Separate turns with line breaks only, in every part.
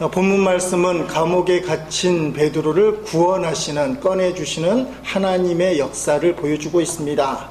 본문 말씀은 감옥에 갇힌 베드로를 구원하시는, 꺼내주시는 하나님의 역사를 보여주고 있습니다.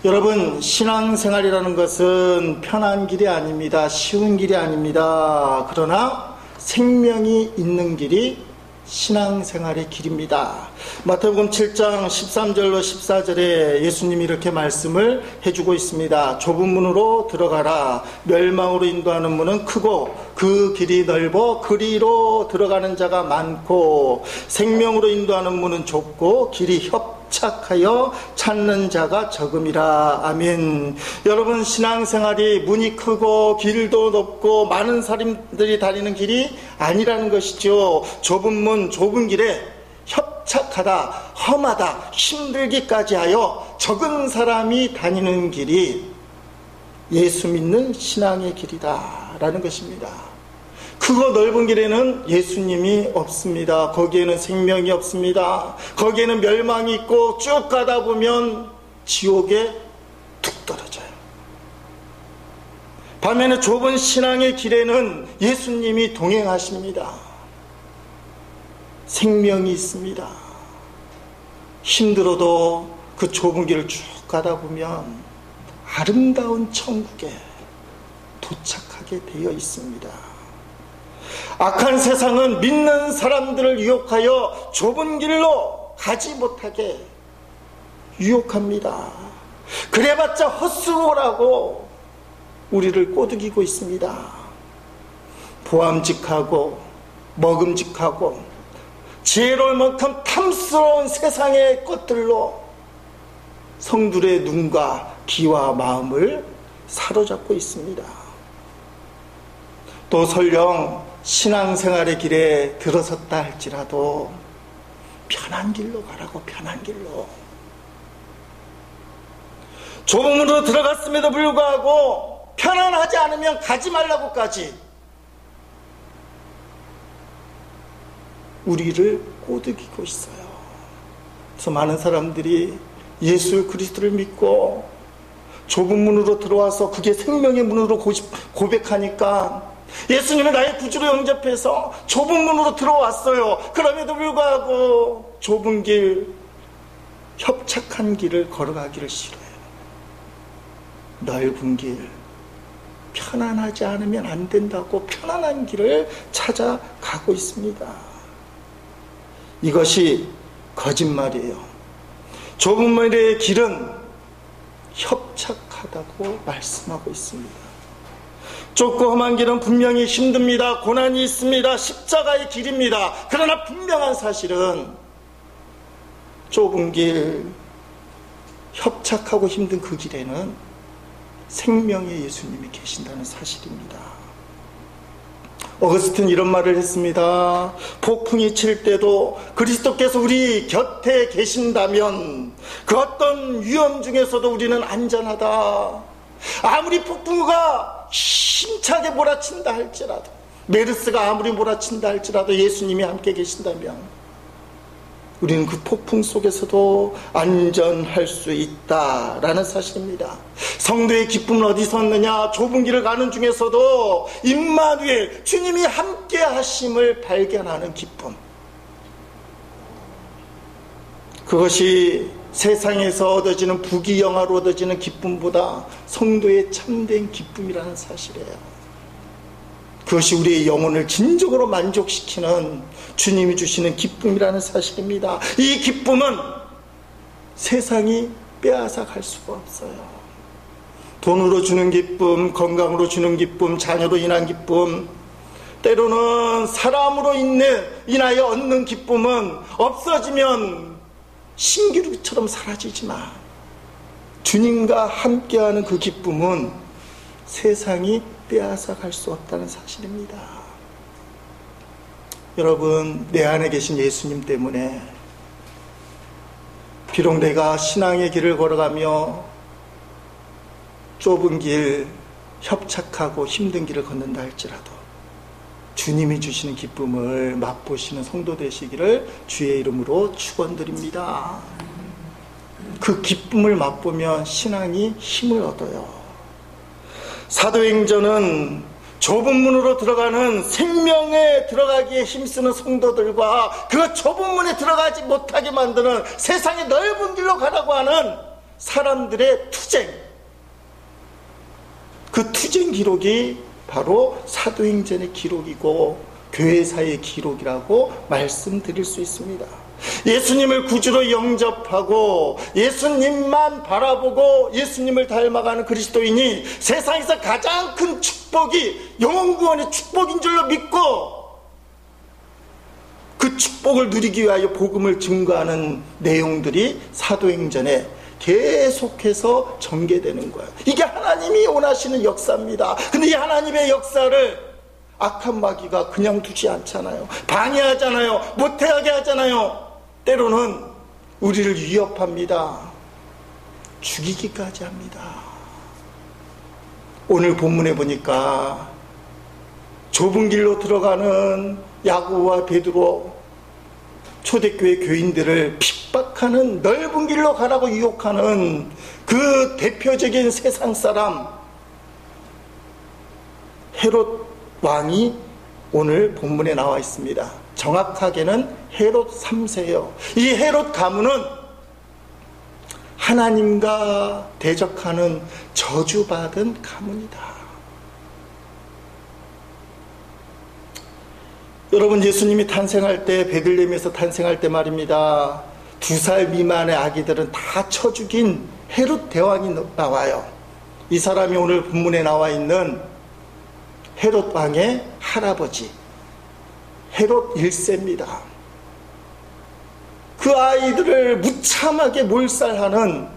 여러분, 신앙생활이라는 것은 편한 길이 아닙니다. 쉬운 길이 아닙니다. 그러나 생명이 있는 길이 신앙생활의 길입니다. 마태복음 7장 13절로 14절에 예수님이 이렇게 말씀을 해주고 있습니다. 좁은 문으로 들어가라. 멸망으로 인도하는 문은 크고 그 길이 넓어 그리로 들어가는 자가 많고, 생명으로 인도하는 문은 좁고 길이 협착하여 찾는 자가 적음이라. 아멘. 여러분, 신앙생활이 문이 크고 길도 높고 많은 사람들이 다니는 길이 아니라는 것이죠. 좁은 문, 좁은 길에 협착하다, 험하다, 힘들기까지 하여 적은 사람이 다니는 길이 예수 믿는 신앙의 길이다 라는 것입니다. 크고 넓은 길에는 예수님이 없습니다. 거기에는 생명이 없습니다. 거기에는 멸망이 있고 쭉 가다 보면 지옥에 툭 떨어져요. 반면에 좁은 신앙의 길에는 예수님이 동행하십니다. 생명이 있습니다. 힘들어도 그 좁은 길을 쭉 가다 보면 아름다운 천국에 도착하게 되어 있습니다. 악한 세상은 믿는 사람들을 유혹하여 좁은 길로 가지 못하게 유혹합니다. 그래봤자 헛수고라고 우리를 꼬드기고 있습니다. 보암직하고 먹음직하고 지혜로울 만큼 탐스러운 세상의 것들로 성들의 눈과 귀와 마음을 사로잡고 있습니다. 또 설령 신앙생활의 길에 들어섰다 할지라도 편한 길로 가라고, 편한 길로. 좁은 문으로 들어갔음에도 불구하고 편안하지 않으면 가지 말라고까지 우리를 꼬드기고 있어요. 그래서 많은 사람들이 예수 그리스도를 믿고 좁은 문으로 들어와서 그게 생명의 문으로 고백하니까 예수님은 나의 구주로 영접해서 좁은 문으로 들어왔어요. 그럼에도 불구하고 좁은 길, 협착한 길을 걸어가기를 싫어해요. 넓은 길, 편안하지 않으면 안 된다고 편안한 길을 찾아가고 있습니다. 이것이 거짓말이에요. 좁은 문의 길은 협착하다고 말씀하고 있습니다. 좁고 험한 길은 분명히 힘듭니다. 고난이 있습니다. 십자가의 길입니다. 그러나 분명한 사실은 좁은 길, 협착하고 힘든 그 길에는 생명의 예수님이 계신다는 사실입니다. 어거스틴 이런 말을 했습니다. 폭풍이 칠 때도 그리스도께서 우리 곁에 계신다면 그 어떤 위험 중에서도 우리는 안전하다. 아무리 폭풍우가 힘차게 몰아친다 할지라도, 메르스가 아무리 몰아친다 할지라도 예수님이 함께 계신다면 우리는 그 폭풍 속에서도 안전할 수 있다라는 사실입니다. 성도의 기쁨은 어디서 얻느냐? 좁은 길을 가는 중에서도 임마누엘, 주님이 함께 하심을 발견하는 기쁨. 그것이 세상에서 얻어지는 부귀영화로 얻어지는 기쁨보다 성도의 참된 기쁨이라는 사실이에요. 그것이 우리의 영혼을 진정으로 만족시키는 주님이 주시는 기쁨이라는 사실입니다. 이 기쁨은 세상이 빼앗아 갈 수가 없어요. 돈으로 주는 기쁨, 건강으로 주는 기쁨, 자녀로 인한 기쁨, 때로는 사람으로 인하여 얻는 기쁨은 없어지면 신기루처럼 사라지지만 주님과 함께하는 그 기쁨은 세상이 빼앗아 갈 수 없다는 사실입니다. 여러분, 내 안에 계신 예수님 때문에 비록 내가 신앙의 길을 걸어가며 좁은 길, 협착하고 힘든 길을 걷는다 할지라도 주님이 주시는 기쁨을 맛보시는 성도 되시기를 주의 이름으로 축원드립니다. 그 기쁨을 맛보면 신앙이 힘을 얻어요. 사도행전은 좁은 문으로 들어가는 생명에 들어가기에 힘쓰는 성도들과 그 좁은 문에 들어가지 못하게 만드는 세상의 넓은 길로 가라고 하는 사람들의 투쟁, 그 투쟁 기록이 바로 사도행전의 기록이고 교회사의 기록이라고 말씀드릴 수 있습니다. 예수님을 구주로 영접하고 예수님만 바라보고 예수님을 닮아가는 그리스도인이 세상에서 가장 큰 축복이 영원구원의 축복인 줄로 믿고 그 축복을 누리기 위하여 복음을 증거하는 내용들이 사도행전에 계속해서 전개되는 거예요. 이게 하나님이 원하시는 역사입니다. 근데 이 하나님의 역사를 악한 마귀가 그냥 두지 않잖아요. 방해하잖아요. 못하게 하잖아요. 때로는 우리를 위협합니다. 죽이기까지 합니다. 오늘 본문에 보니까 좁은 길로 들어가는 야고보와 베드로, 초대교회 교인들을 핍박하는, 넓은 길로 가라고 유혹하는 그 대표적인 세상 사람 헤롯 왕이 오늘 본문에 나와 있습니다. 정확하게는 헤롯 3세예요. 이 헤롯 가문은 하나님과 대적하는 저주받은 가문이다. 여러분, 예수님이 탄생할 때, 베들레헴에서 탄생할 때 말입니다, 2살 미만의 아기들은 다 쳐 죽인 헤롯 대왕이 나와요. 이 사람이 오늘 본문에 나와 있는 헤롯 왕의 할아버지 헤롯 1세입니다. 그 아이들을 무참하게 몰살하는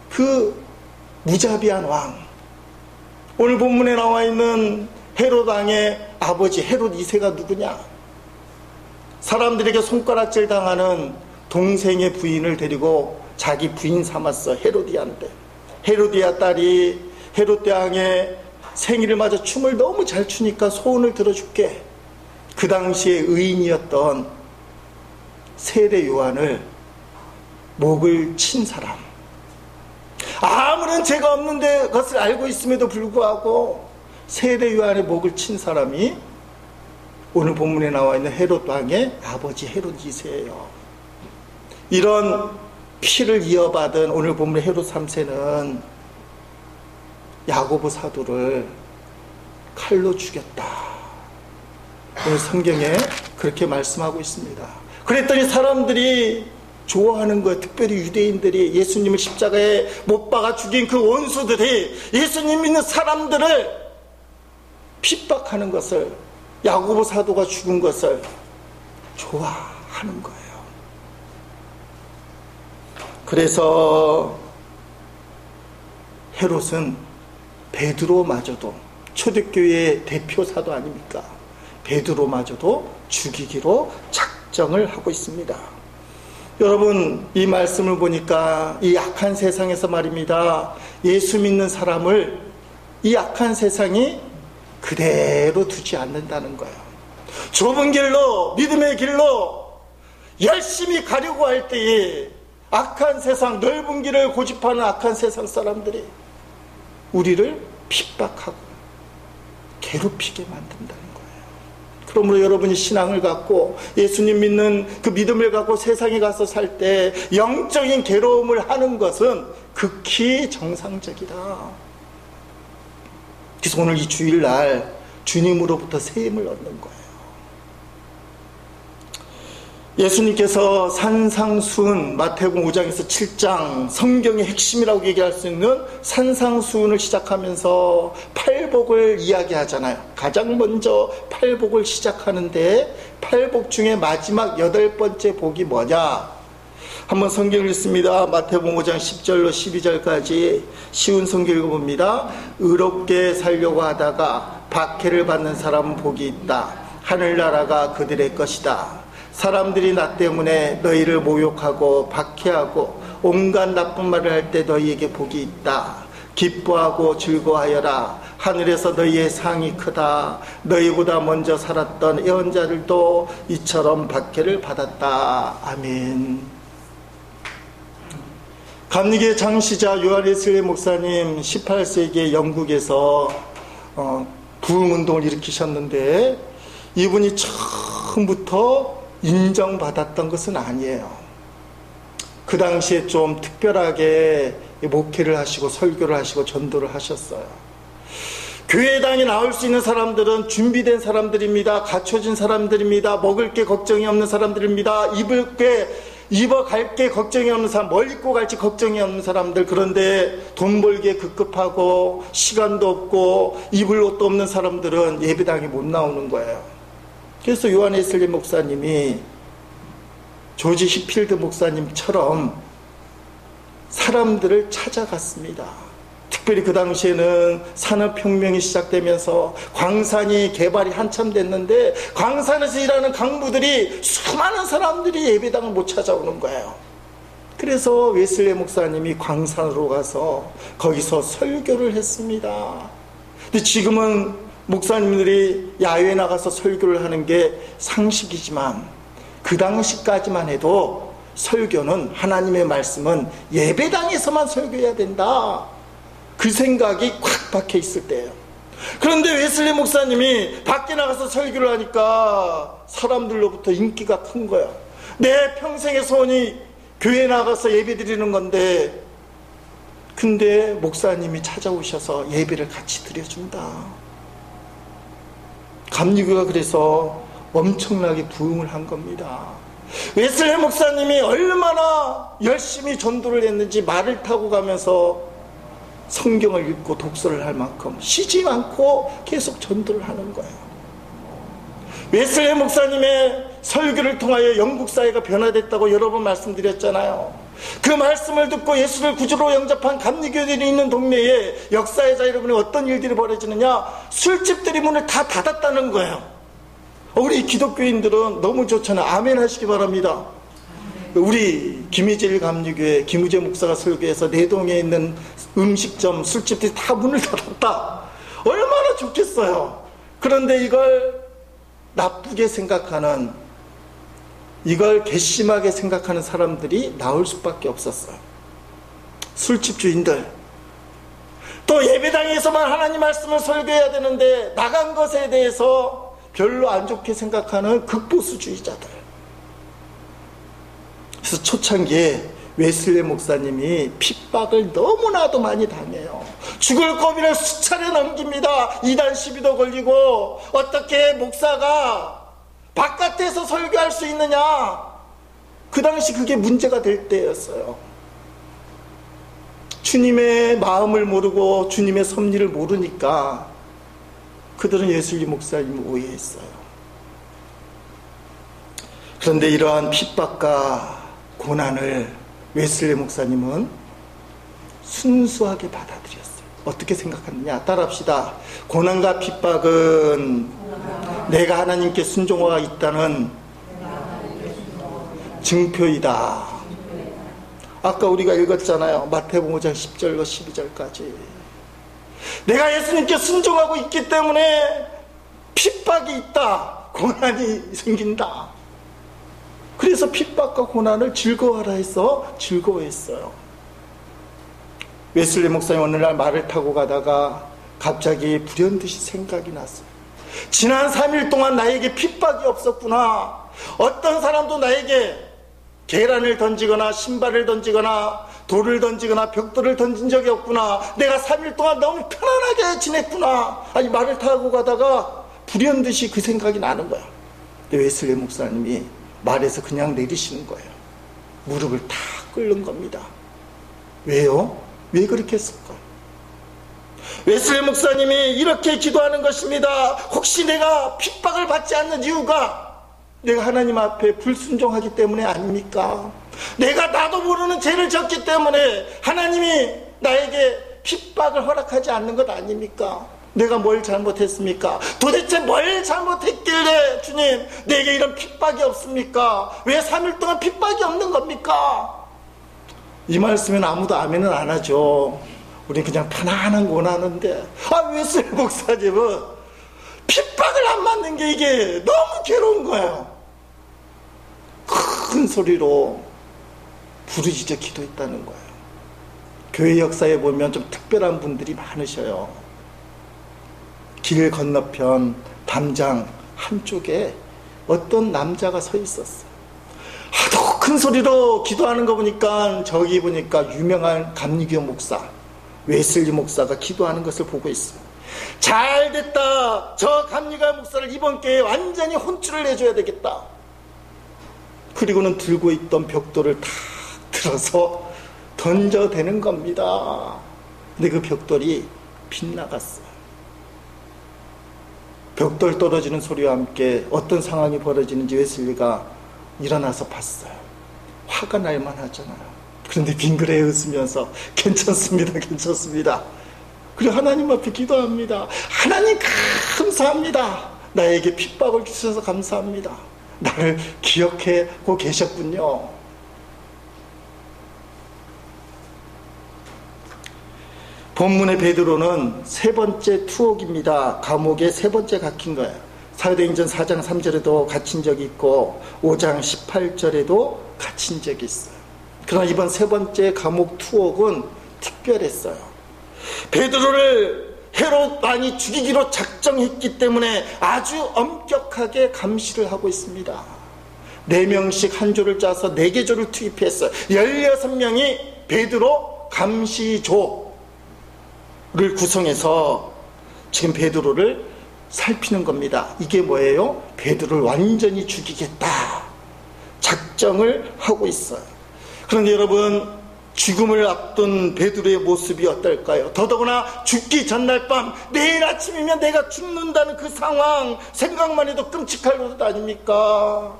그 무자비한 왕, 오늘 본문에 나와 있는 헤롯 왕의 아버지 헤롯 2세가 누구냐? 사람들에게 손가락질 당하는 동생의 부인을 데리고 자기 부인 삼았어. 헤로디아인데, 헤로디아 딸이 헤롯 대왕의 생일을 맞아 춤을 너무 잘 추니까 소원을 들어줄게. 그 당시에 의인이었던 세례 요한을 목을 친 사람, 아무런 죄가 없는데 그것을 알고 있음에도 불구하고 세례 요한의 목을 친 사람이 오늘 본문에 나와 있는 헤롯 왕의 아버지 헤롯 2세예요. 이런 피를 이어받은 오늘 본문의 헤롯 3세는 야고보 사도를 칼로 죽였다. 오늘 성경에 그렇게 말씀하고 있습니다. 그랬더니 사람들이 좋아하는 거예요. 특별히 유대인들이 예수님을 십자가에 못 박아 죽인 그 원수들이 예수님 믿는 사람들을 핍박하는 것을, 야고보 사도가 죽은 것을 좋아하는 거예요. 그래서 헤롯은 베드로마저도, 초대교회의 대표 사도 아닙니까? 베드로마저도 죽이기로 작정을 하고 있습니다. 여러분, 이 말씀을 보니까 이 악한 세상에서 말입니다, 예수 믿는 사람을 이 악한 세상이 그대로 두지 않는다는 거예요. 좁은 길로, 믿음의 길로 열심히 가려고 할 때에 악한 세상, 넓은 길을 고집하는 악한 세상 사람들이 우리를 핍박하고 괴롭히게 만든다는 거예요. 그러므로 여러분이 신앙을 갖고 예수님 믿는 그 믿음을 갖고 세상에 가서 살 때 영적인 괴로움을 하는 것은 극히 정상적이다. 그래서 오늘 이 주일날 주님으로부터 새 힘을 얻는 거예요. 예수님께서 산상수훈, 마태복음 5장에서 7장, 성경의 핵심이라고 얘기할 수 있는 산상수훈을 시작하면서 팔복을 이야기하잖아요. 가장 먼저 팔복을 시작하는데 팔복 중에 마지막 8번째 복이 뭐냐? 한번 성경을 읽습니다. 마태복음 5장 10절로 12절까지 쉬운 성경 읽어봅니다. 의롭게 살려고 하다가 박해를 받는 사람은 복이 있다. 하늘나라가 그들의 것이다. 사람들이 나 때문에 너희를 모욕하고 박해하고 온갖 나쁜 말을 할 때 너희에게 복이 있다. 기뻐하고 즐거워하여라. 하늘에서 너희의 상이 크다. 너희보다 먼저 살았던 예언자들도 이처럼 박해를 받았다. 아멘. 감리교의 장시자 요한 웨슬리 목사님 18세기에 영국에서 부흥운동을 일으키셨는데 이분이 처음부터 인정받았던 것은 아니에요. 그 당시에 좀 특별하게 목회를 하시고 설교를 하시고 전도를 하셨어요. 교회당에 나올 수 있는 사람들은 준비된 사람들입니다. 갖춰진 사람들입니다. 먹을 게 걱정이 없는 사람들입니다. 입어갈 게 걱정이 없는 사람, 뭘 입고 갈지 걱정이 없는 사람들. 그런데 돈 벌기에 급급하고 시간도 없고 입을 옷도 없는 사람들은 예배당에 못 나오는 거예요. 그래서 요한 웨슬리 목사님이 조지 히필드 목사님처럼 사람들을 찾아갔습니다. 특별히 그 당시에는 산업혁명이 시작되면서 광산이 개발이 한참 됐는데 광산에서 일하는 강부들이 수많은 사람들이 예배당을 못 찾아오는 거예요. 그래서 웨슬리 목사님이 광산으로 가서 거기서 설교를 했습니다. 근데 지금은 목사님들이 야외에 나가서 설교를 하는 게 상식이지만 그 당시까지만 해도 설교는, 하나님의 말씀은 예배당에서만 설교해야 된다, 그 생각이 꽉 박혀 있을 때예요. 그런데 웨슬리 목사님이 밖에 나가서 설교를 하니까 사람들로부터 인기가 큰 거야. 내 평생의 소원이 교회에 나가서 예배 드리는 건데, 근데 목사님이 찾아오셔서 예배를 같이 드려준다. 감리교가 그래서 엄청나게 부흥을 한 겁니다. 웨슬리 목사님이 얼마나 열심히 전도를 했는지 말을 타고 가면서 성경을 읽고 독서를 할 만큼 쉬지 않고 계속 전도를 하는 거예요. 웨슬리 목사님의 설교를 통하여 영국 사회가 변화됐다고 여러 번 말씀드렸잖아요. 그 말씀을 듣고 예수를 구주로 영접한 감리교들이 있는 동네에 역사에서 여러분이 어떤 일들이 벌어지느냐, 술집들이 문을 다 닫았다는 거예요. 우리 기독교인들은 너무 좋잖아요. 아멘 하시기 바랍니다. 우리 김희질 감리교회 김우재 목사가 설교해서 내동에 있는 음식점, 술집들이 다 문을 닫았다. 얼마나 좋겠어요. 그런데 이걸 나쁘게 생각하는, 이걸 괘씸하게 생각하는 사람들이 나올 수밖에 없었어요. 술집 주인들, 또 예배당에서만 하나님 말씀을 설교해야 되는데 나간 것에 대해서 별로 안 좋게 생각하는 극보수주의자들. 그래서 초창기에 웨슬리 목사님이 핍박을 너무나도 많이 당해요. 죽을 고비를 수차례 넘깁니다. 이단 시비도 걸리고, 어떻게 목사가 바깥에서 설교할 수 있느냐, 그 당시 그게 문제가 될 때였어요. 주님의 마음을 모르고 주님의 섭리를 모르니까 그들은 웨슬리 목사님을 오해했어요. 그런데 이러한 핍박과 고난을 웨슬리 목사님은 순수하게 받아들였어요. 어떻게 생각하느냐, 따라합시다. 고난과 핍박은 내가 하나님께 순종하고 있다는 증표이다. 아까 우리가 읽었잖아요. 마태복음 5장 10절과 12절까지. 내가 예수님께 순종하고 있기 때문에 핍박이 있다, 고난이 생긴다. 그래서 핍박과 고난을 즐거워하라 해서 즐거워했어요. 웨슬리 목사님 어느 날 말을 타고 가다가 갑자기 불현듯이 생각이 났어요. 지난 3일 동안 나에게 핍박이 없었구나. 어떤 사람도 나에게 계란을 던지거나 신발을 던지거나 돌을 던지거나 벽돌을 던진 적이 없구나. 내가 3일 동안 너무 편안하게 지냈구나. 아니, 말을 타고 가다가 불현듯이 그 생각이 나는 거야. 근데 웨슬리 목사님이 말에서 그냥 내리시는 거예요. 무릎을 탁 꿇는 겁니다. 왜요? 왜 그렇게 했을까? 웨슬리 목사님이 이렇게 기도하는 것입니다. 혹시 내가 핍박을 받지 않는 이유가 내가 하나님 앞에 불순종하기 때문에 아닙니까? 내가 나도 모르는 죄를 졌기 때문에 하나님이 나에게 핍박을 허락하지 않는 것 아닙니까? 내가 뭘 잘못했습니까? 도대체 뭘 잘못했길래 주님 내게 이런 핍박이 없습니까? 왜 3일 동안 핍박이 없는 겁니까? 이 말씀은 아무도 아멘은 안 하죠. 우린 그냥 편안한 거 원하는데, 웨슬리 목사님은 핍박을 안 맞는 게 이게 너무 괴로운 거예요. 큰 소리로 부르짖어 기도했다는 거예요. 교회 역사에 보면 좀 특별한 분들이 많으셔요. 길 건너편 담장 한쪽에 어떤 남자가 서 있었어요. 하도 큰 소리로 기도하는 거 보니까 저기 보니까 유명한 감리교 목사 웨슬리 목사가 기도하는 것을 보고 있어요. 잘됐다. 저 감리교 목사를 이번 기회에 완전히 혼쭐을 내줘야 되겠다. 그리고는 들고 있던 벽돌을 탁 들어서 던져대는 겁니다. 근데 그 벽돌이 빗나갔어요. 벽돌 떨어지는 소리와 함께 어떤 상황이 벌어지는지 웨슬리가 일어나서 봤어요. 화가 날만 하잖아요. 그런데 빙그레 웃으면서 괜찮습니다. 괜찮습니다. 그리고 하나님 앞에 기도합니다. 하나님 감사합니다. 나에게 핍박을 주셔서 감사합니다. 나를 기억하고 계셨군요. 본문의 베드로는 세 번째 투옥입니다. 감옥에 세 번째 갇힌 거예요. 사도행전 4장 3절에도 갇힌 적이 있고 5장 18절에도 갇힌 적이 있어요. 그러나 이번 세 번째 감옥 투옥은 특별했어요. 베드로를 헤롯 왕이 죽이기로 작정했기 때문에 아주 엄격하게 감시를 하고 있습니다. 4명씩 한 조를 짜서 4개 조를 투입했어요. 16명이 베드로 감시조를 구성해서 지금 베드로를 살피는 겁니다. 이게 뭐예요? 베드로를 완전히 죽이겠다 작정을 하고 있어요. 그런데 여러분, 죽음을 앞둔 베드로의 모습이 어떨까요? 더더구나 죽기 전날 밤, 내일 아침이면 내가 죽는다는 그 상황 생각만 해도 끔찍할 것 아닙니까?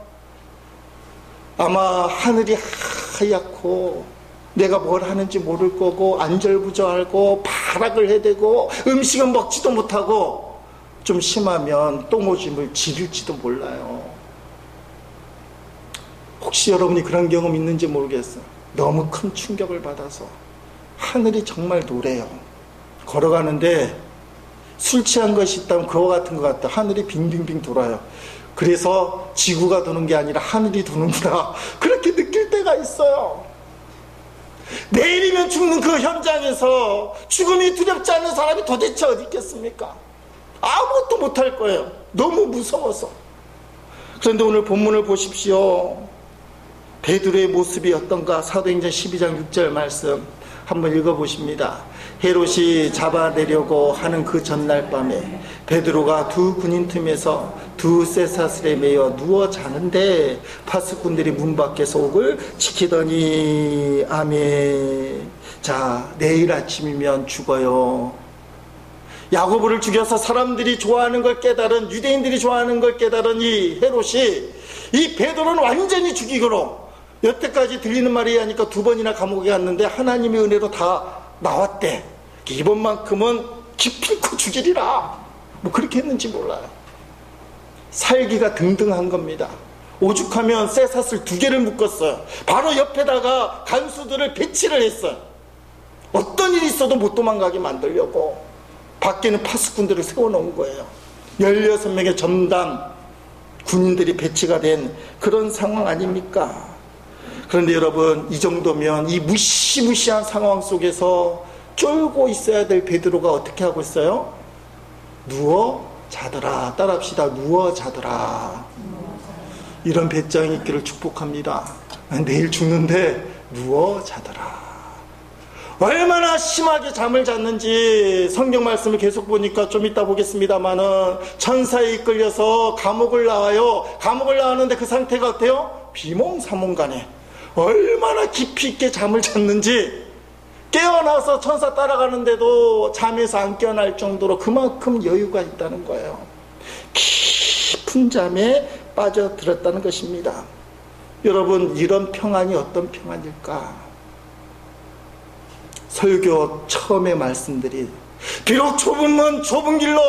아마 하늘이 하얗고 내가 뭘 하는지 모를 거고 안절부절하고 발악을 해대고 음식은 먹지도 못하고 좀 심하면 똥오줌을 지릴지도 몰라요. 혹시 여러분이 그런 경험 있는지 모르겠어요. 너무 큰 충격을 받아서 하늘이 정말 노래요. 걸어가는데 술 취한 것이 있다면 그와 같은 것 같다. 하늘이 빙빙빙 돌아요. 그래서 지구가 도는 게 아니라 하늘이 도는구나, 그렇게 느낄 때가 있어요. 내일이면 죽는 그 현장에서 죽음이 두렵지 않은 사람이 도대체 어디 있겠습니까? 아무것도 못할 거예요. 너무 무서워서. 그런데 오늘 본문을 보십시오. 베드로의 모습이 어떤가? 사도행전 12장 6절 말씀 한번 읽어보십니다. 헤롯이 잡아내려고 하는 그 전날 밤에 베드로가 두 군인 틈에서 두 쇠사슬에 매여 누워 자는데 파수꾼들이 문 밖에서 옥을 지키더니 아멘. 자, 내일 아침이면 죽어요. 야고보를 죽여서 사람들이 좋아하는 걸 깨달은, 유대인들이 좋아하는 걸 깨달은 이 헤롯이 이 베드로는 완전히 죽이기로, 여태까지 들리는 말이 하니까 2번이나 감옥에 갔는데 하나님의 은혜로 다 나왔대. 이번만큼은 기필코 죽이리라. 뭐 그렇게 했는지 몰라요. 살기가 등등한 겁니다. 오죽하면 쇠사슬 2개를 묶었어요. 바로 옆에다가 간수들을 배치를 했어요. 어떤 일이 있어도 못 도망가게 만들려고 밖에는 파수꾼들을 세워놓은 거예요. 16명의 전담 군인들이 배치가 된 그런 상황 아닙니까? 그런데 여러분, 이 정도면 이 무시무시한 상황 속에서 쫄고 있어야 될 베드로가 어떻게 하고 있어요? 누워 자더라. 따라합시다. 누워 자더라. 이런 배짱이 있기를 축복합니다. 내일 죽는데 누워 자더라. 얼마나 심하게 잠을 잤는지 성경 말씀을 계속 보니까 좀 이따 보겠습니다만은 천사에 이끌려서 감옥을 나와요. 감옥을 나왔는데 그 상태가 어때요? 비몽사몽간에 얼마나 깊이 있게 잠을 잤는지, 깨어나서 천사 따라가는데도 잠에서 안 깨어날 정도로 그만큼 여유가 있다는 거예요. 깊은 잠에 빠져들었다는 것입니다. 여러분, 이런 평안이 어떤 평안일까? 설교 처음에 말씀드린, 비록 좁은 길로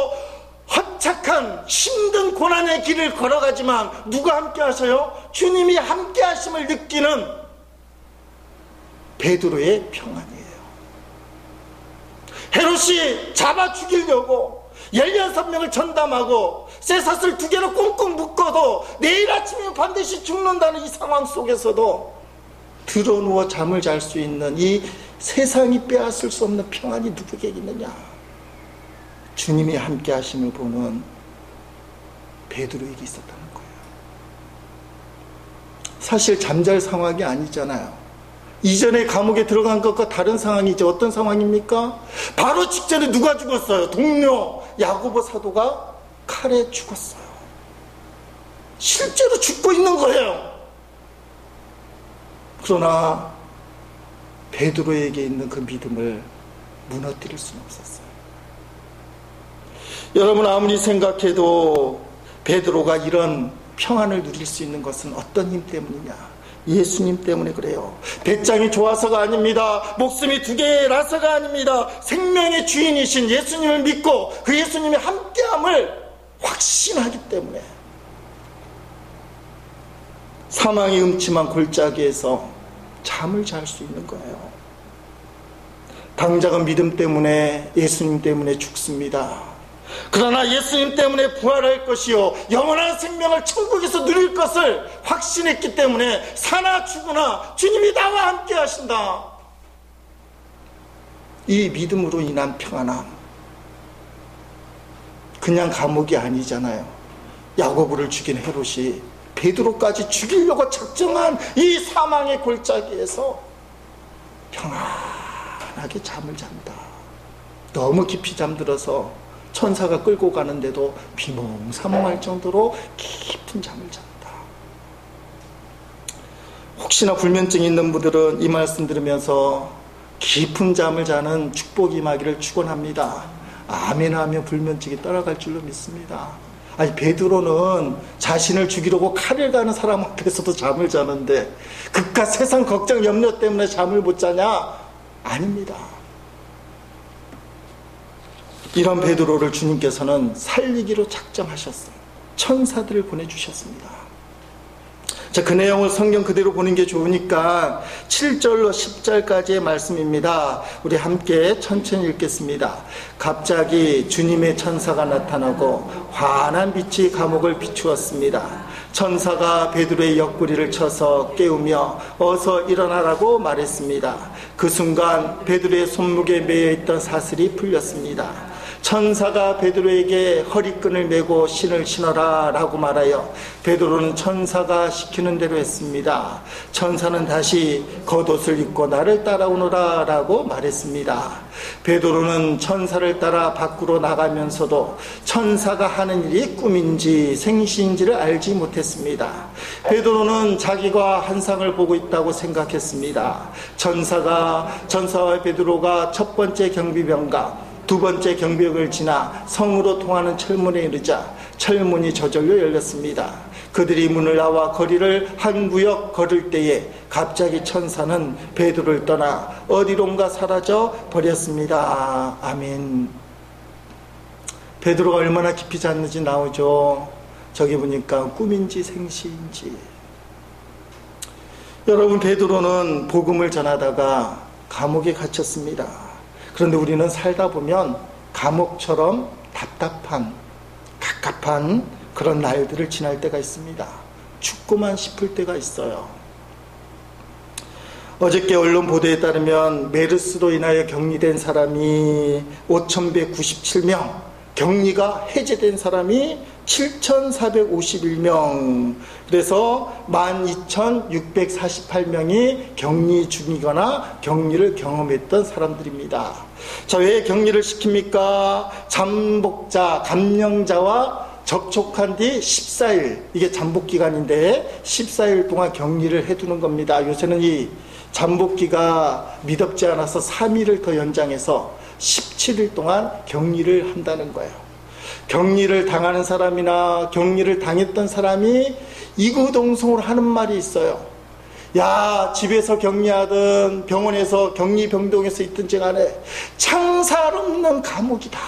허착한 힘든 고난의 길을 걸어가지만 누가 함께 하셔요? 주님이 함께 하심을 느끼는 베드로의 평안이에요. 헤롯이 잡아 죽이려고 16명을 전담하고 쇠사슬 2개로 꽁꽁 묶어도 내일 아침이면 반드시 죽는다는 이 상황 속에서도 드러누워 잠을 잘 수 있는 이 세상이 빼앗을 수 없는 평안이 누구에게 있느냐? 주님이 함께 하심을 보는 베드로에게 있었다는 거예요. 사실 잠잘 상황이 아니잖아요. 이전에 감옥에 들어간 것과 다른 상황이죠. 어떤 상황입니까? 바로 직전에 누가 죽었어요? 동료 야고보 사도가 칼에 죽었어요. 실제로 죽고 있는 거예요. 그러나 베드로에게 있는 그 믿음을 무너뜨릴 수는 없었어요. 여러분, 아무리 생각해도 베드로가 이런 평안을 누릴 수 있는 것은 어떤 힘 때문이냐? 예수님 때문에 그래요. 배짱이 좋아서가 아닙니다. 목숨이 두 개라서가 아닙니다. 생명의 주인이신 예수님을 믿고 그 예수님의 함께함을 확신하기 때문에 사망의 음침한 골짜기에서 잠을 잘 수 있는 거예요. 당장은 믿음 때문에, 예수님 때문에 죽습니다. 그러나 예수님 때문에 부활할 것이요 영원한 생명을 천국에서 누릴 것을 확신했기 때문에 사나 죽으나 주님이 나와 함께 하신다. 이 믿음으로 인한 평안함, 그냥 감옥이 아니잖아요. 야고보를 죽인 헤롯이 베드로까지 죽이려고 작정한 이 사망의 골짜기에서 평안하게 잠을 잔다. 너무 깊이 잠들어서 천사가 끌고 가는데도 비몽사몽할 정도로 깊은 잠을 잔다. 혹시나 불면증이 있는 분들은 이 말씀 들으면서 깊은 잠을 자는 축복이 임하기를 축원합니다. 아멘 하며 불면증이 떠나갈 줄로 믿습니다. 아니, 베드로는 자신을 죽이려고 칼을 가는 사람 앞에서도 잠을 자는데 그깟 세상 걱정 염려 때문에 잠을 못 자냐? 아닙니다. 이런 베드로를 주님께서는 살리기로 작정하셨어요. 천사들을 보내주셨습니다. 자, 그 내용을 성경 그대로 보는 게 좋으니까 7절로 10절까지의 말씀입니다. 우리 함께 천천히 읽겠습니다. 갑자기 주님의 천사가 나타나고 환한 빛이 감옥을 비추었습니다. 천사가 베드로의 옆구리를 쳐서 깨우며 어서 일어나라고 말했습니다. 그 순간 베드로의 손목에 매여있던 사슬이 풀렸습니다. 천사가 베드로에게 허리끈을 메고 신을 신어라 라고 말하여 베드로는 천사가 시키는 대로 했습니다. 천사는 다시 겉옷을 입고 나를 따라오너라 라고 말했습니다. 베드로는 천사를 따라 밖으로 나가면서도 천사가 하는 일이 꿈인지 생시인지를 알지 못했습니다. 베드로는 자기가 환상을 보고 있다고 생각했습니다. 천사와 베드로가 첫 번째 경비병과 두 번째 경비역을 지나 성으로 통하는 철문에 이르자 철문이 저절로 열렸습니다. 그들이 문을 나와 거리를 한 구역 걸을 때에 갑자기 천사는 베드로를 떠나 어디론가 사라져 버렸습니다. 아멘. 베드로가 얼마나 깊이 잤는지 나오죠. 저기 보니까 꿈인지 생시인지. 여러분, 베드로는 복음을 전하다가 감옥에 갇혔습니다. 그런데 우리는 살다 보면 감옥처럼 답답한, 갑갑한 그런 날들을 지날 때가 있습니다. 죽고만 싶을 때가 있어요. 어저께 언론 보도에 따르면 메르스로 인하여 격리된 사람이 5,197명, 격리가 해제된 사람이 7,451명, 그래서 12,648명이 격리 중이거나 격리를 경험했던 사람들입니다. 자, 왜 격리를 시킵니까? 잠복자, 감염자와 접촉한 뒤 14일, 이게 잠복기간인데 14일 동안 격리를 해두는 겁니다. 요새는 이 잠복기가 미덥지 않아서 3일을 더 연장해서 17일 동안 격리를 한다는 거예요. 격리를 당하는 사람이나 격리를 당했던 사람이 이구동성으로 하는 말이 있어요. 야, 집에서 격리하든 병원에서 격리병동에서 있든지 간에 창살 없는 감옥이다.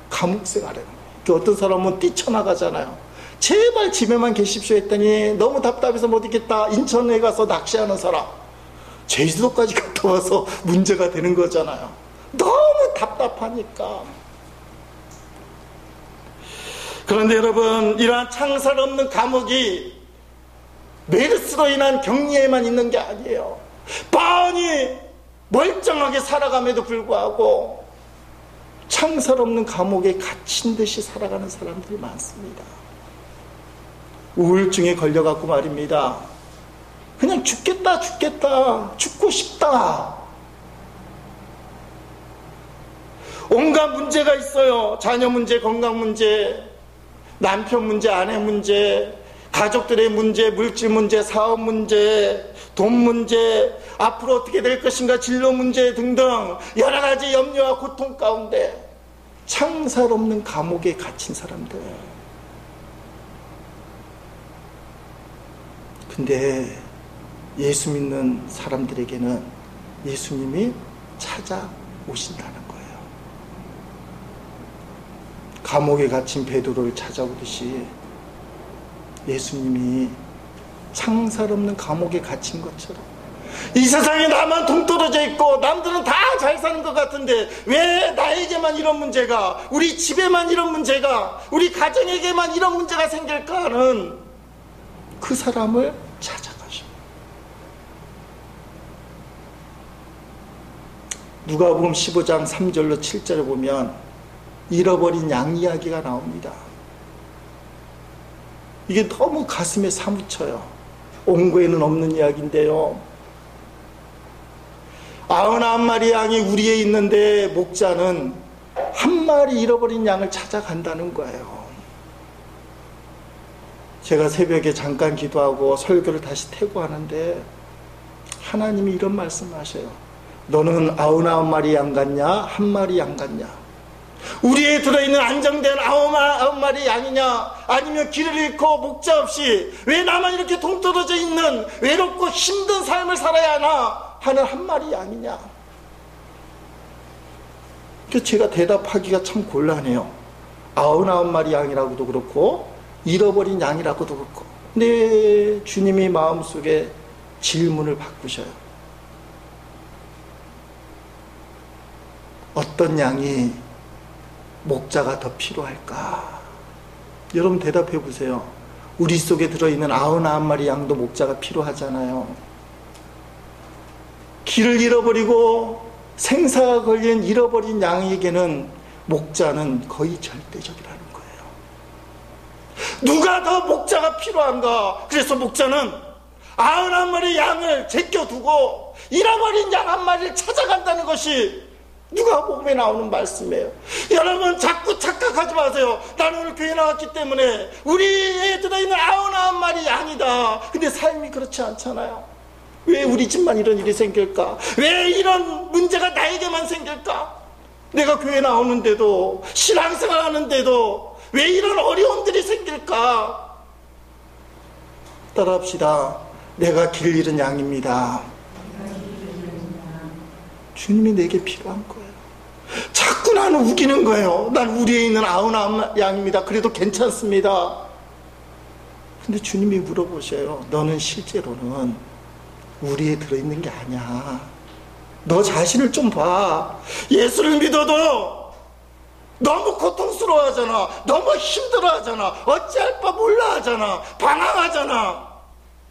감옥생활에. 어떤 사람은 뛰쳐나가잖아요. 제발 집에만 계십시오 했더니 너무 답답해서 못 있겠다. 인천에 가서 낚시하는 사람. 제주도까지 갔다 와서 문제가 되는 거잖아요. 너무 답답하니까. 그런데 여러분, 이러한 창살 없는 감옥이 메르스로 인한 격리에만 있는 게 아니에요. 뻔히 멀쩡하게 살아감에도 불구하고 창살 없는 감옥에 갇힌 듯이 살아가는 사람들이 많습니다. 우울증에 걸려갖고 말입니다. 그냥 죽겠다, 죽고 싶다. 온갖 문제가 있어요. 자녀 문제, 건강 문제, 남편 문제, 아내 문제, 가족들의 문제, 물질 문제, 사업 문제, 돈 문제, 앞으로 어떻게 될 것인가, 진로 문제 등등 여러 가지 염려와 고통 가운데 창살 없는 감옥에 갇힌 사람들. 근데 예수 믿는 사람들에게는 예수님이 찾아오신다는 거예요. 감옥에 갇힌 베드로를 찾아오듯이 예수님이 창살 없는 감옥에 갇힌 것처럼 이 세상에 나만 동떨어져 있고 남들은 다 잘 사는 것 같은데 왜 나에게만 이런 문제가, 우리 집에만 이런 문제가, 우리 가정에게만 이런 문제가 생길까 하는 그 사람을 찾아가셔. 누가복음 15장 3절로 7절에 보면 잃어버린 양 이야기가 나옵니다. 이게 너무 가슴에 사무쳐요. 옹고에는 없는 이야기인데요. 99마리 양이 우리에 있는데 목자는 한 마리 잃어버린 양을 찾아간다는 거예요. 제가 새벽에 잠깐 기도하고 설교를 다시 퇴고하는데 하나님이 이런 말씀하셔요. 너는 99마리 양 같냐? 한 마리 양 같냐? 우리에 들어있는 안정된 99마리 양이냐? 아니면 길을 잃고 목자 없이 왜 나만 이렇게 동떨어져 있는 외롭고 힘든 삶을 살아야 하나 하는 한 마리 양이냐? 그래서 제가 대답하기가 참 곤란해요. 99마리 양이라고도 그렇고 잃어버린 양이라고도 그렇고. 근데 주님이 마음속에 질문을 바꾸셔요. 어떤 양이 목자가 더 필요할까? 여러분 대답해 보세요. 우리 속에 들어있는 99마리 양도 목자가 필요하잖아요. 길을 잃어버리고 생사가 걸린 잃어버린 양에게는 목자는 거의 절대적이라는 거예요. 누가 더 목자가 필요한가? 그래서 목자는 99마리 양을 제껴두고 잃어버린 양 한 마리를 찾아간다는 것이 누가복음에 나오는 말씀이에요. 여러분 자꾸 착각하지 마세요. 나는 오늘 교회 나왔기 때문에 우리에 들어있는 99마리 양이다. 근데 삶이 그렇지 않잖아요. 왜 우리 집만 이런 일이 생길까? 왜 이런 문제가 나에게만 생길까? 내가 교회 나오는데도 신앙생활 하는데도 왜 이런 어려움들이 생길까? 따라합시다. 내가 길 잃은 양입니다. 주님이 내게 필요한 거예요. 자꾸 나는 우기는 거예요. 난 우리에 있는 99 양입니다. 그래도 괜찮습니다. 근데 주님이 물어보셔요. 너는 실제로는 우리에 들어있는 게 아니야. 너 자신을 좀 봐. 예수를 믿어도 너무 고통스러워하잖아. 너무 힘들어하잖아. 어찌할 바 몰라 하잖아. 방황하잖아.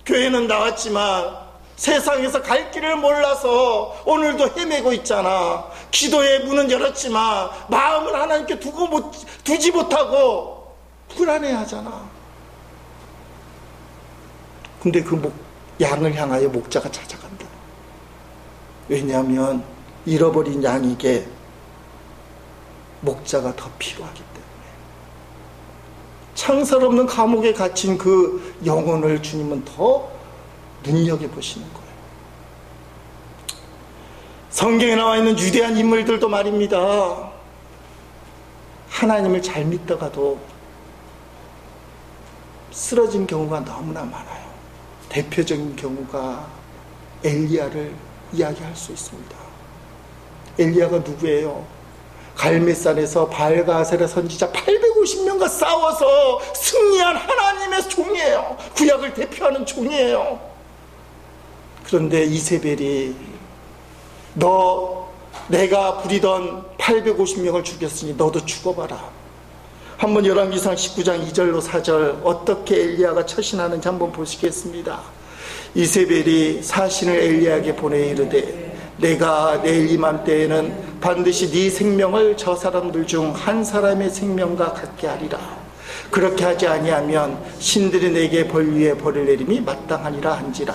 교회는 나왔지만 세상에서 갈 길을 몰라서 오늘도 헤매고 있잖아. 기도의 문은 열었지만 마음을 하나님께 두지 못하고 불안해하잖아. 근데 그 양을 향하여 목자가 찾아간다. 왜냐하면 잃어버린 양에게 목자가 더 필요하기 때문에. 창살 없는 감옥에 갇힌 그 영혼을 주님은 더 눈여겨보시는 거예요. 성경에 나와 있는 위대한 인물들도 말입니다. 하나님을 잘 믿다가도 쓰러진 경우가 너무나 많아요. 대표적인 경우가 엘리야를 이야기할 수 있습니다. 엘리야가 누구예요? 갈멜산에서 바알과 아세라 선지자 850명과 싸워서 승리한 하나님의 종이에요. 구약을 대표하는 종이에요. 그런데 이세벨이 내가 부리던 850명을 죽였으니 너도 죽어봐라. 한번 열왕기상 19장 2절로 4절 어떻게 엘리야가 처신하는지 한번 보시겠습니다. 이세벨이 사신을 엘리야에게 보내 이르되 내가 내일 이맘때에는 반드시 네 생명을 저 사람들 중 한 사람의 생명과 같게 하리라. 그렇게 하지 아니하면 신들이 내게 벌 위에 벌을 내림이 마땅하니라 한지라.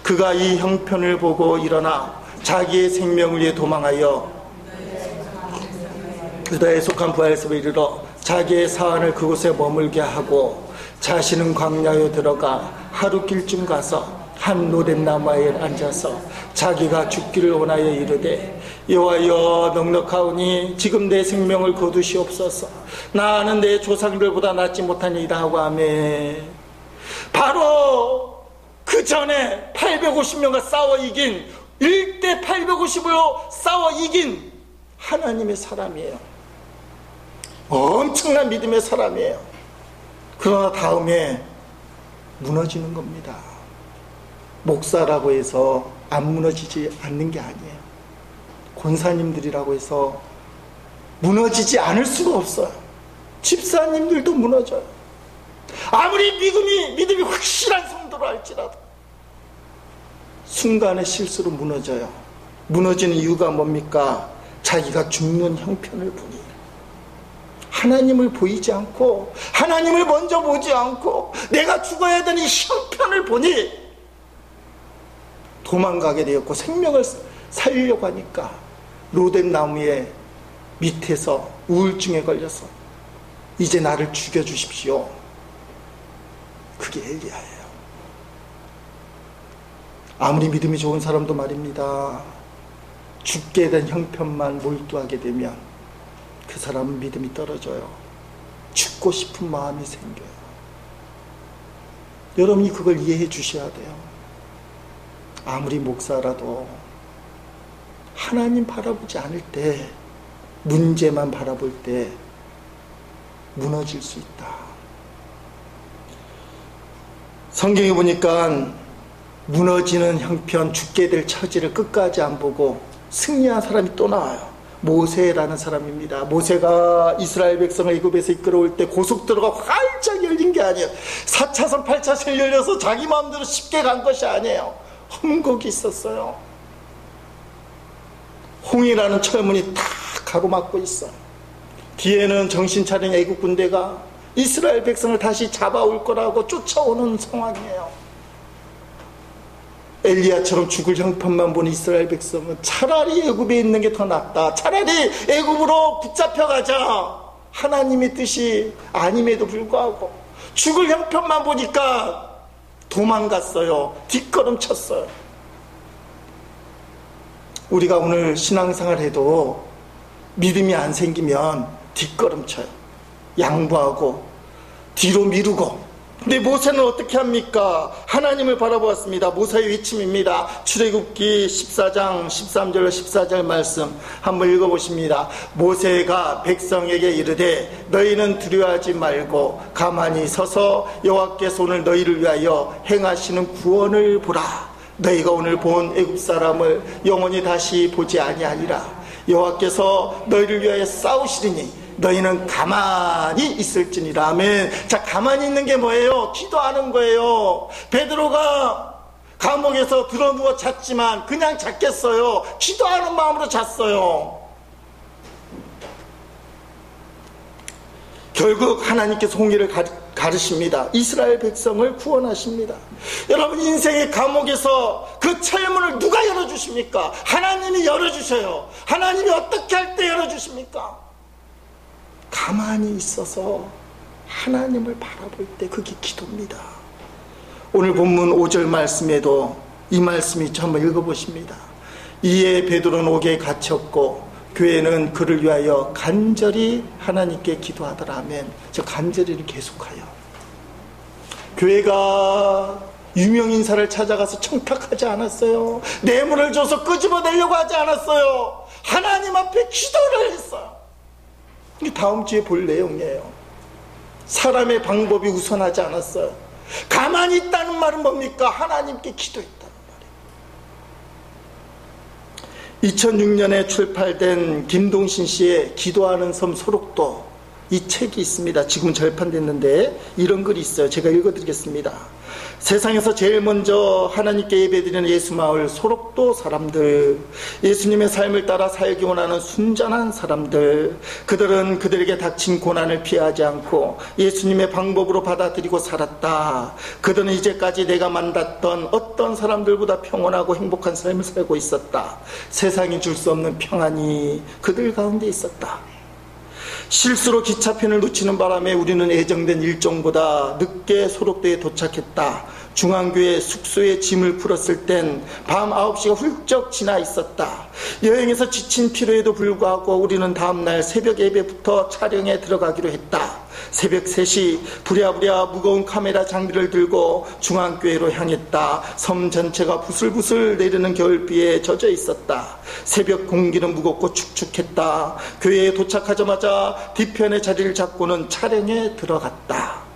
그가 이 형편을 보고 일어나 자기의 생명을 위해 도망하여 유다에 속한 부하에서 이르러 자기의 사안을 그곳에 머물게 하고 자신은 광야에 들어가 하루 길쯤 가서 한 로뎀나무에 앉아서 자기가 죽기를 원하여 이르되 여호와여 넉넉하오니 지금 내 생명을 거두시옵소서. 나는 내 조상들보다 낫지 못하니이다 하고 하매, 바로 그 전에 850명과 싸워 이긴 1대 850으로 싸워 이긴 하나님의 사람이에요. 엄청난 믿음의 사람이에요. 그러나 다음에 무너지는 겁니다. 목사라고 해서 안 무너지지 않는 게 아니에요. 권사님들이라고 해서 무너지지 않을 수가 없어요. 집사님들도 무너져요. 아무리 믿음이 확실한 성도로 할지라도 순간의 실수로 무너져요. 무너지는 이유가 뭡니까? 자기가 죽는 형편을 보니, 하나님을 보이지 않고, 하나님을 먼저 보지 않고 내가 죽어야 되는 이 형편을 보니 도망가게 되었고, 생명을 살리려고 하니까 로뎀나무의 밑에서 우울증에 걸려서 이제 나를 죽여주십시오. 그게 엘리야예요. 아무리 믿음이 좋은 사람도 말입니다, 죽게 된 형편만 몰두하게 되면 그 사람은 믿음이 떨어져요. 죽고 싶은 마음이 생겨요. 여러분이 그걸 이해해 주셔야 돼요. 아무리 목사라도 하나님 바라보지 않을 때, 문제만 바라볼 때 무너질 수 있다. 성경에 보니까 무너지는 형편, 죽게 될 처지를 끝까지 안 보고 승리한 사람이 또 나와요. 모세라는 사람입니다. 모세가 이스라엘 백성을 애굽에서 이끌어올 때 고속도로가 활짝 열린 게 아니에요. 4차선 8차선이 열려서 자기 마음대로 쉽게 간 것이 아니에요. 험곡이 있었어요. 홍이라는 철문이 다 가로막고 있어. 뒤에는 정신 차린 애국 군대가 이스라엘 백성을 다시 잡아올 거라고 쫓아오는 상황이에요. 엘리야처럼 죽을 형편만 본 이스라엘 백성은 차라리 애굽에 있는 게 더 낫다, 차라리 애굽으로 붙잡혀가자, 하나님의 뜻이 아님에도 불구하고 죽을 형편만 보니까 도망갔어요. 뒷걸음쳤어요. 우리가 오늘 신앙생활 해도 믿음이 안 생기면 뒷걸음쳐요. 양보하고 뒤로 미루고. 근데 모세는 어떻게 합니까? 하나님을 바라보았습니다. 모세의 외침입니다. 출애굽기 14장 13절 14절 말씀 한번 읽어보십니다. 모세가 백성에게 이르되 너희는 두려워하지 말고 가만히 서서 여호와께서 오늘 너희를 위하여 행하시는 구원을 보라. 너희가 오늘 본 애굽 사람을 영원히 다시 보지 아니하리라. 여호와께서 너희를 위하여 싸우시리니 너희는 가만히 있을지니라. 아멘. 자, 가만히 있는 게 뭐예요? 기도하는 거예요. 베드로가 감옥에서 드러누워 잤지만 그냥 잤겠어요? 기도하는 마음으로 잤어요. 결국 하나님께서 홍해를 가르십니다. 이스라엘 백성을 구원하십니다. 여러분, 인생의 감옥에서 그 철문을 누가 열어주십니까? 하나님이 열어주셔요. 하나님이 어떻게 할 때 열어주십니까? 가만히 있어서 하나님을 바라볼 때, 그게 기도입니다. 오늘 본문 5절 말씀에도 이 말씀이 있죠. 한번 읽어보십니다. 이에 베드로는 옥에 갇혔고 교회는 그를 위하여 간절히 하나님께 기도하더라. 아멘. 저 간절히를 계속하여. 교회가 유명인사를 찾아가서 청탁하지 않았어요. 뇌물을 줘서 끄집어내려고 하지 않았어요. 하나님 앞에 기도를 했어요. 이게 다음 주에 볼 내용이에요. 사람의 방법이 우선하지 않았어요. 가만히 있다는 말은 뭡니까? 하나님께 기도했다는 말이에요. 2006년에 출판된 김동신 씨의 기도하는 섬 소록도 이 책이 있습니다. 지금 절판됐는데 이런 글이 있어요. 제가 읽어드리겠습니다. 세상에서 제일 먼저 하나님께 예배드리는 예수마을 소록도 사람들, 예수님의 삶을 따라 살기 원하는 순전한 사람들, 그들은 그들에게 닥친 고난을 피하지 않고 예수님의 방법으로 받아들이고 살았다. 그들은 이제까지 내가 만났던 어떤 사람들보다 평온하고 행복한 삶을 살고 있었다. 세상이 줄 수 없는 평안이 그들 가운데 있었다. 실수로 기차편을 놓치는 바람에 우리는 예정된 일정보다 늦게 소록도에 도착했다. 중앙교회 숙소에 짐을 풀었을 땐 밤 9시가 훌쩍 지나 있었다. 여행에서 지친 피로에도 불구하고 우리는 다음날 새벽 예배부터 촬영에 들어가기로 했다. 새벽 3시 부랴부랴 무거운 카메라 장비를 들고 중앙교회로 향했다. 섬 전체가 부슬부슬 내리는 겨울비에 젖어 있었다. 새벽 공기는 무겁고 축축했다. 교회에 도착하자마자 뒤편의 자리를 잡고는 촬영에 들어갔다.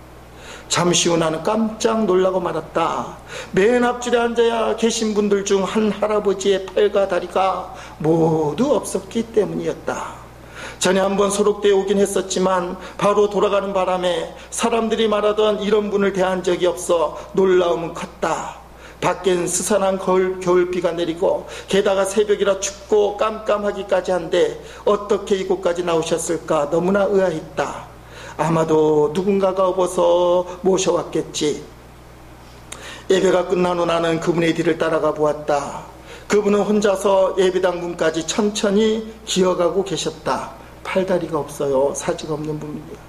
잠시 후 나는 깜짝 놀라고 말았다. 맨 앞줄에 앉아 계신 분들 중 한 할아버지의 팔과 다리가 모두 없었기 때문이었다. 전에 한번 소록대에 오긴 했었지만 바로 돌아가는 바람에 사람들이 말하던 이런 분을 대한 적이 없어 놀라움은 컸다. 밖엔 스산한 겨울비가 내리고 게다가 새벽이라 춥고 깜깜하기까지 한데 어떻게 이곳까지 나오셨을까 너무나 의아했다. 아마도 누군가가 업어서 모셔왔겠지. 예배가 끝난 후 나는 그분의 뒤를 따라가 보았다. 그분은 혼자서 예배당 문까지 천천히 기어가고 계셨다. 팔다리가 없어요. 사지가 없는 분입니다.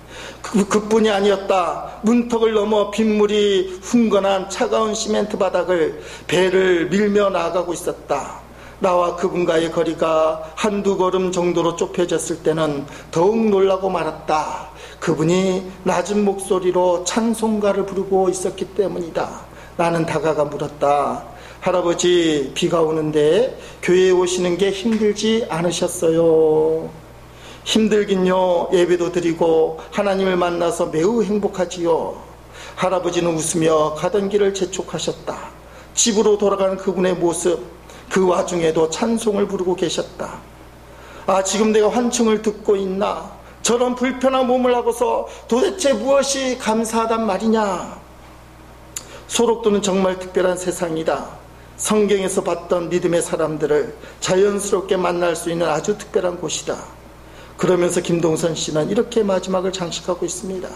그뿐이 아니었다. 문턱을 넘어 빗물이 흥건한 차가운 시멘트 바닥을 배를 밀며 나아가고 있었다. 나와 그분과의 거리가 한두 걸음 정도로 좁혀졌을 때는 더욱 놀라고 말았다. 그분이 낮은 목소리로 찬송가를 부르고 있었기 때문이다. 나는 다가가 물었다. 할아버지, 비가 오는데 교회에 오시는 게 힘들지 않으셨어요? 힘들긴요. 예배도 드리고 하나님을 만나서 매우 행복하지요. 할아버지는 웃으며 가던 길을 재촉하셨다. 집으로 돌아가는 그분의 모습, 그 와중에도 찬송을 부르고 계셨다. 아, 지금 내가 환청을 듣고 있나? 저런 불편한 몸을 하고서 도대체 무엇이 감사하단 말이냐? 소록도는 정말 특별한 세상이다. 성경에서 봤던 믿음의 사람들을 자연스럽게 만날 수 있는 아주 특별한 곳이다. 그러면서 김동선 씨는 이렇게 마지막을 장식하고 있습니다.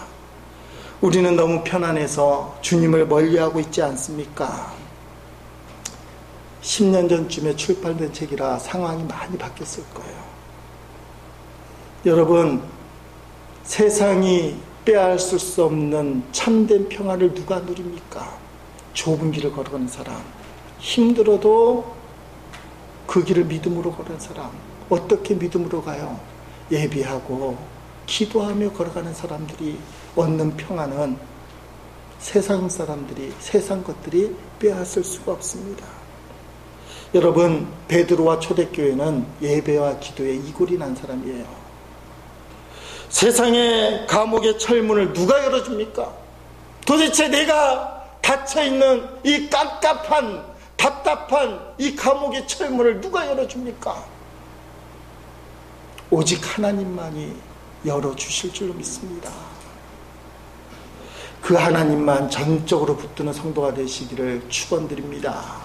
우리는 너무 편안해서 주님을 멀리하고 있지 않습니까? 10년 전쯤에 출판된 책이라 상황이 많이 바뀌었을 거예요. 여러분, 세상이 빼앗을 수 없는 참된 평화를 누가 누립니까? 좁은 길을 걸어가는 사람, 힘들어도 그 길을 믿음으로 걸어가는 사람. 어떻게 믿음으로 가요? 예비하고 기도하며 걸어가는 사람들이 얻는 평안은 세상 사람들이, 세상 것들이 빼앗을 수가 없습니다. 여러분, 베드로와 초대교회는 예배와 기도에 이골이 난 사람이에요. 세상의 감옥의 철문을 누가 열어줍니까? 도대체 내가 닫혀있는 이 깝깝한 답답한 이 감옥의 철문을 누가 열어줍니까? 오직 하나님만이 열어주실 줄로 믿습니다. 그 하나님만 전적으로 붙드는 성도가 되시기를 축원드립니다.